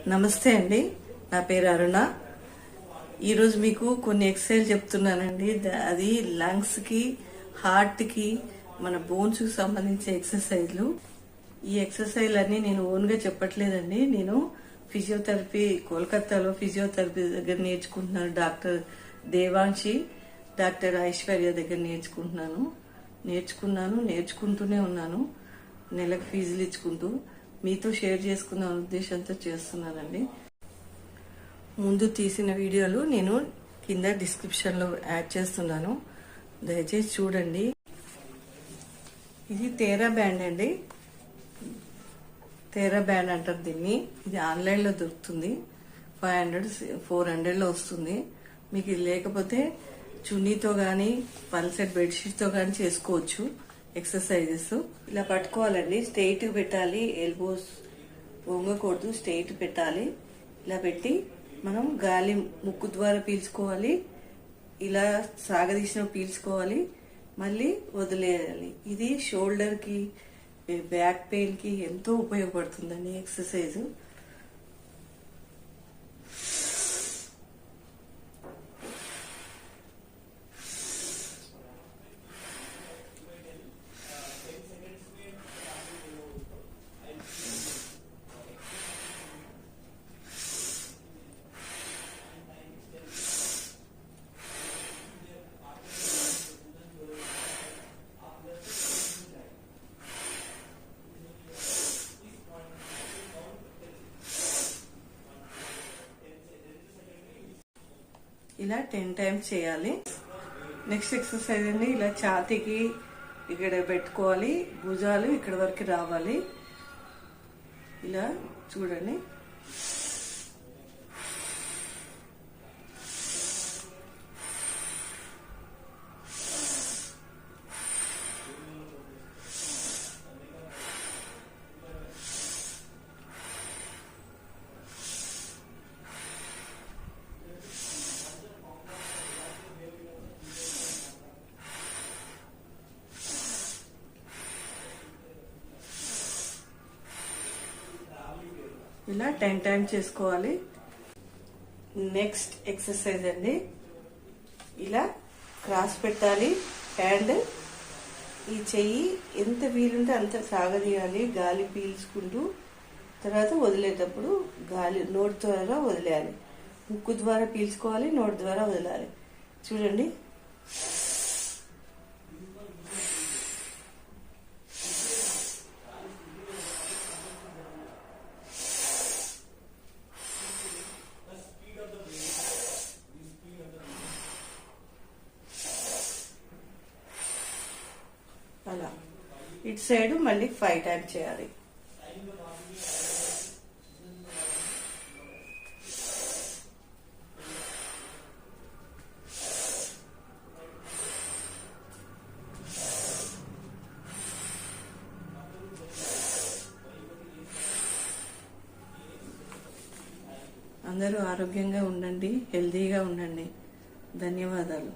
నమస్తే అండి, నా పేరు అరుణ. ఈరోజు మీకు కొన్ని ఎక్సర్సైజ్ చెప్తున్నానండి. అది లంగ్స్ కి, హార్ట్ కి, మన బోన్స్ కి సంబంధించిన ఎక్సర్సైజ్లు. ఈ ఎక్సర్సైజ్ అన్ని నేను ఓన్ గా చెప్పట్లేదండి. నేను ఫిజియోథెరపీ, కోల్కతాలో ఫిజియోథెరపీ దగ్గర నేర్చుకుంటున్నాను. డాక్టర్ దేవాంశి, డాక్టర్ ఐశ్వర్య దగ్గర నేర్చుకుంటూనే ఉన్నాను. నెలకు ఫీజులు ఇచ్చుకుంటూ మీతో షేర్ చేసుకున్న ఉద్దేశంతో చేస్తున్నానండి. ముందు తీసిన వీడియోలు నేను కింద డిస్క్రిప్షన్ లో యాడ్ చేస్తున్నాను, దయచేసి చూడండి. ఇది తేరా బ్యాండ్ అండి, తేరా బ్యాండ్ అంటారు దీన్ని. ఇది ఆన్లైన్ లో దొరుకుతుంది. 500-400 లో వస్తుంది. మీకు ఇది లేకపోతే చున్నీతో గానీ పల్సెట్ బెడ్షీట్ తో గానీ చేసుకోవచ్చు ఎక్సర్సైజెస్. ఇలా పట్టుకోవాలండి, స్ట్రెయిట్ పెట్టాలి, ఎల్బోస్ వంగకూడదు, స్ట్రెయిట్ పెట్టాలి. ఇలా పెట్టి మనం గాలి ముక్కు ద్వారా పీల్చుకోవాలి, ఇలా సాగదీసిన పీల్చుకోవాలి, మళ్ళీ వదిలేయాలి. ఇది షోల్డర్ కి, బ్యాక్ పెయిన్ కి ఎంతో ఉపయోగపడుతుందండి ఎక్సర్సైజ్. ఇలా 10 టైమ్స్ చేయాలి. నెక్స్ట్ ఎక్సర్సైజ్ అండి, ఇలా ఛాతీకి ఇక్కడ పెట్టుకోవాలి, భుజాలు ఇక్కడ వరకు రావాలి. ఇలా చూడండి. ఇలా 10 టైమ్స్ చేసుకోవాలి. నెక్స్ట్ ఎక్సర్సైజ్ అండి, ఇలా క్రాస్ పెట్టాలి హ్యాండ్. ఈ చెయ్యి ఎంత వీలుంటే అంత సాగదీయాలి, గాలి పీల్చుకుంటూ. తర్వాత వదిలేటప్పుడు గాలి నోటి ద్వారా వదిలేయాలి. ముక్కు ద్వారా పీల్చుకోవాలి, నోటి ద్వారా వదలాలి. చూడండి. అలా ఇటు సైడ్ మళ్ళీ 5 టైమ్స్ చేయాలి. అందరూ ఆరోగ్యంగా ఉండండి, హెల్తీగా ఉండండి. ధన్యవాదాలు.